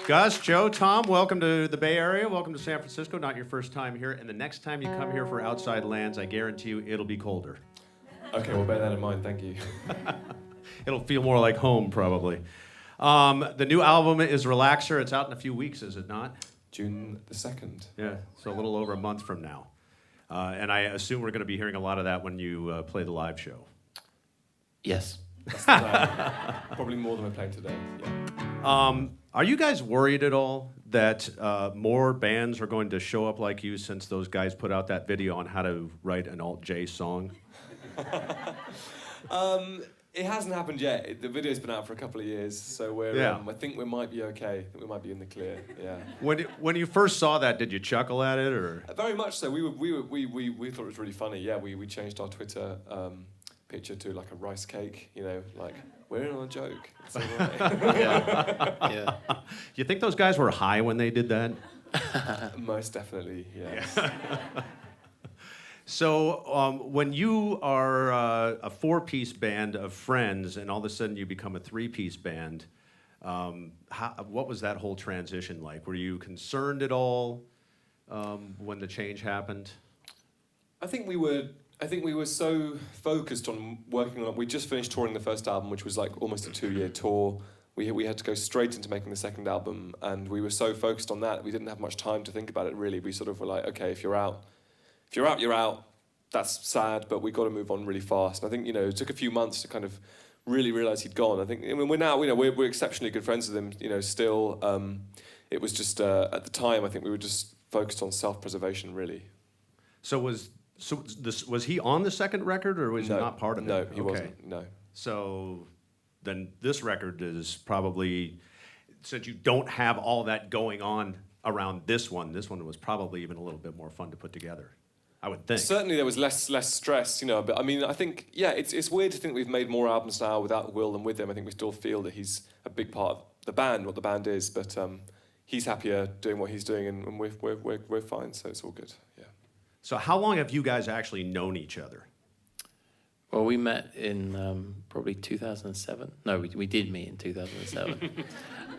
Gus, Joe, Tom, welcome to the Bay Area. Welcome to San Francisco. Not your first time here. And the next time you come here for Outside Lands, I guarantee you it'll be colder. Okay, well, bear that in mind. Thank you. It'll feel more like home, probably. The new album is Relaxer. It's out in a few weeks, is it not? June the 2nd. Yeah, so a little over a month from now. And I assume we're going to be hearing a lot of that when you play the live show. Yes. That's the plan. Probably more than we're playing today. Yeah. Are you guys worried at all that more bands are going to show up like you since those guys put out that video on how to write an alt-J song? It hasn't happened yet. The video's been out for a couple of years, so we're. I think we might be okay. I think we might be in the clear. Yeah. When you first saw that, did you chuckle at it or? Very much so. We thought it was really funny. Yeah. We changed our Twitter picture to like a rice cake. You know, like we're in on a joke. It's all right. Yeah. You think those guys were high when they did that? Most definitely. Yes. Yeah. So when you are a four-piece band of friends and all of a sudden you become a three-piece band, what was that whole transition like? Were you concerned at all when the change happened? I think we were so focused on working on. We just finished touring the first album, which was like almost a 2-year tour. We had to go straight into making the second album, and we were so focused on that we didn't have much time to think about it. Really, we sort of were like, okay, if you're out, you're out. That's sad, but we got to move on really fast. And I think it took a few months to kind of really realize he'd gone. I think we're now we're exceptionally good friends with him. Still, it was just at the time I think we were just focused on self-preservation really. So was he on the second record or was he not part of it? No, he wasn't. No. So then this record is probably, since you don't have all that going on around this one was probably even a little bit more fun to put together, I would think. Certainly there was less stress, but I mean, I think, it's weird to think we've made more albums now without Will than with him. I think we still feel that he's a big part of the band, what the band is, but he's happier doing what he's doing, and we're fine, so it's all good, yeah. So how long have you guys actually known each other? Well, we met in probably 2007. No, we did meet in 2007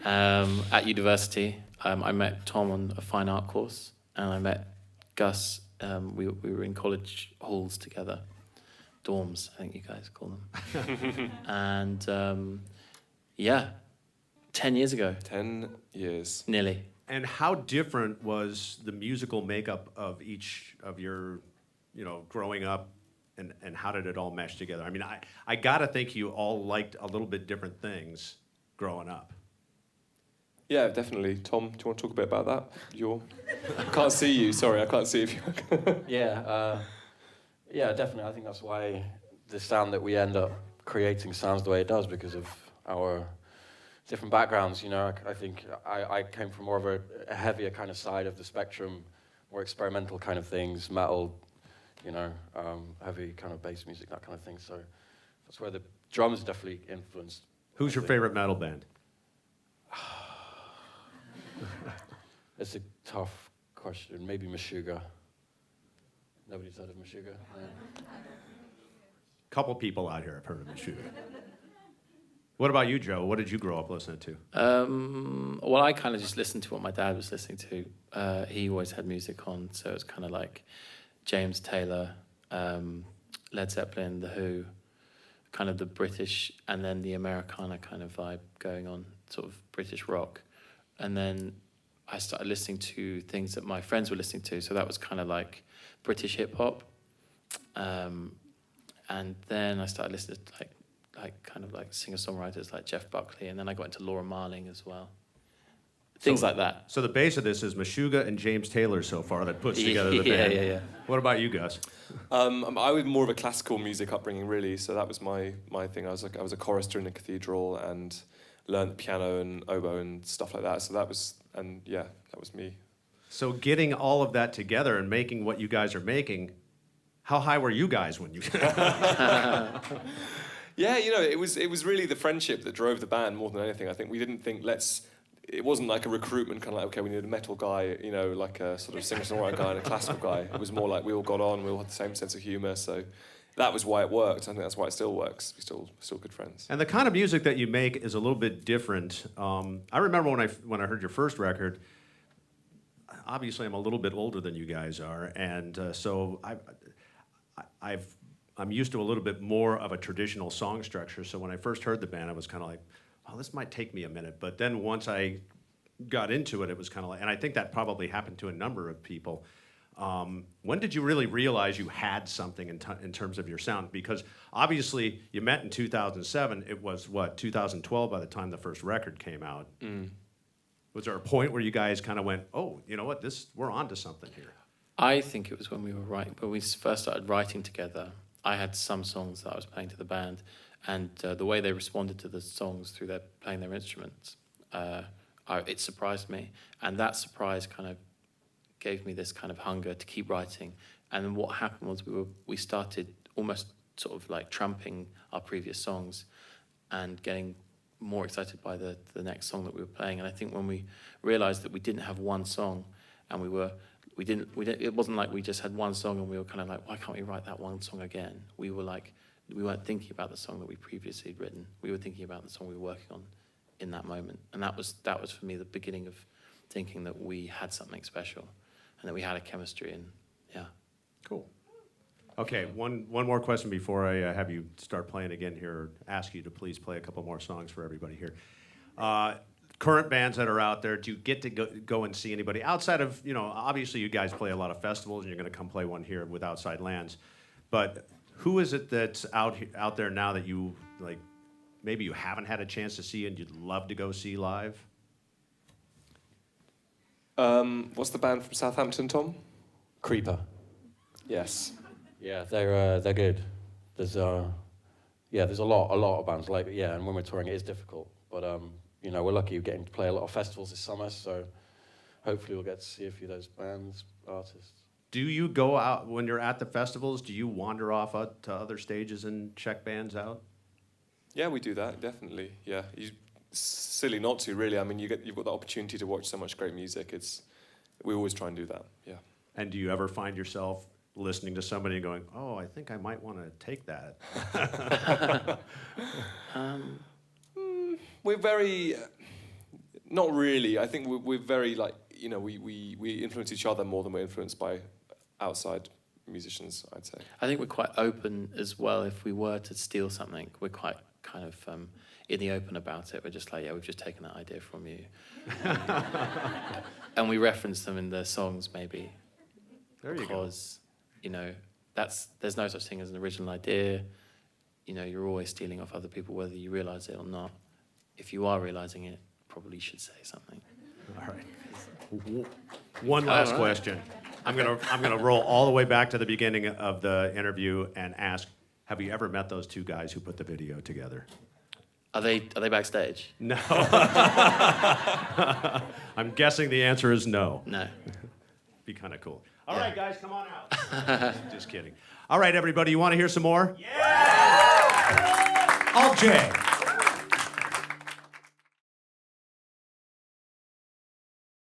at university. I met Tom on a fine art course, and I met Gus. We were in college halls together, dorms, I think you guys call them. And 10 years ago. 10 years. Nearly. And how different was the musical makeup of each of your, growing up, and how did it all mesh together? I mean, I gotta think you all liked a little bit different things growing up. Yeah, definitely. Tom, do you want to talk a bit about that? I can't see you. Sorry, I can't see if you. Yeah, definitely. I think that's why the sound that we end up creating sounds the way it does, because of our different backgrounds. I think I came from more of a heavier kind of side of the spectrum, more experimental kind of things, metal, heavy kind of bass music, that kind of thing. So that's where the drums definitely influenced. Who's your favorite metal band? It's a tough question. Maybe Meshuggah. Nobody's heard of Meshuggah? No. Couple people out here have heard of Meshuggah. What about you, Joe? What did you grow up listening to? Well, I kind of just listened to what my dad was listening to. He always had music on, so it's kind of like James Taylor, Led Zeppelin, The Who, kind of the British, and then the Americana kind of vibe going on, sort of British rock. And then I started listening to things that my friends were listening to, so that was kind of like British hip hop. And then I started listening to like singer-songwriters like Jeff Buckley, and then I got into Laura Marling as well. Things like that. So the base of this is Meshuggah and James Taylor so far that puts together the band. Yeah. What about you, Gus? I was more of a classical music upbringing, really. So that was my thing. I was a chorister in a cathedral and learned piano and oboe and stuff like that. So that was me. So getting all of that together and making what you guys are making, how high were you guys when you? Yeah, it was really the friendship that drove the band more than anything. I think we didn't think it wasn't like a recruitment kind of like, okay, we need a metal guy, like a sort of singer-songwriter guy and a classical guy. It was more like we all got on, we all had the same sense of humour, so that was why it worked. I think that's why it still works. We're still good friends. And the kind of music that you make is a little bit different. I remember when I heard your first record. Obviously, I'm a little bit older than you guys are, and so I'm used to a little bit more of a traditional song structure. So when I first heard the band, I was kind of like, "Oh, this might take me a minute." But then once I got into it, it was kind of like, and I think that probably happened to a number of people. When did you really realize you had something in terms of your sound? Because obviously you met in 2007. It was, 2012 by the time the first record came out. Was there a point where you guys kind of went, oh, you know what, we're on to something here? I think it was when we first started writing together. I had some songs that I was playing to the band, and the way they responded to the songs through playing their instruments, it surprised me. And that surprise kind of gave me this kind of hunger to keep writing. And then what happened was we started almost sort of like trumping our previous songs and getting more excited by the next song that we were playing. And I think when we realized that we didn't have one song, and it wasn't like we just had one song and we were kind of like, why can't we write that one song again? We were like, we weren't thinking about the song that we previously had written. We were thinking about the song we were working on in that moment. And that was for me the beginning of thinking that we had something special and that we had a chemistry. And yeah. Cool. Okay, one more question before I have you start playing again here, or ask you to please play a couple more songs for everybody here. Current bands that are out there, do you get to go and see anybody outside of, obviously you guys play a lot of festivals and you're going to come play one here with Outside Lands, but who is it that's out there now that you, like, maybe you haven't had a chance to see and you'd love to go see live? What's the band from Southampton, Tom? Creeper. Yes. Yeah, they're good. There's a lot of bands and when we're touring it is difficult, but we're lucky getting to play a lot of festivals this summer, so hopefully we'll get to see a few of those bands, artists. Do you go out when you're at the festivals? Do you wander off to other stages and check bands out? Yeah, we do that, definitely. Yeah, silly not to, really. I mean, you've got the opportunity to watch so much great music. We always try and do that. Yeah. And do you ever find yourself listening to somebody and going, "Oh, I think I might want to take that"? We're very, not really. I think we're very we influence each other more than we're influenced by outside musicians, I'd say. I think we're quite open as well. If we were to steal something, we're quite kind of in the open about it. We're just like, yeah, we've just taken that idea from you. And we reference them in the songs maybe. There you go. Because, there's no such thing as an original idea. You're always stealing off other people, whether you realize it or not. If you are realizing it, probably should say something. All right. One last question. I'm gonna roll all the way back to the beginning of the interview and ask, have you ever met those two guys who put the video together? Are they backstage? No. I'm guessing the answer is no. No. Be kind of cool. All right, guys, come on out. Just kidding. All right, everybody, you want to hear some more? Yeah! All J.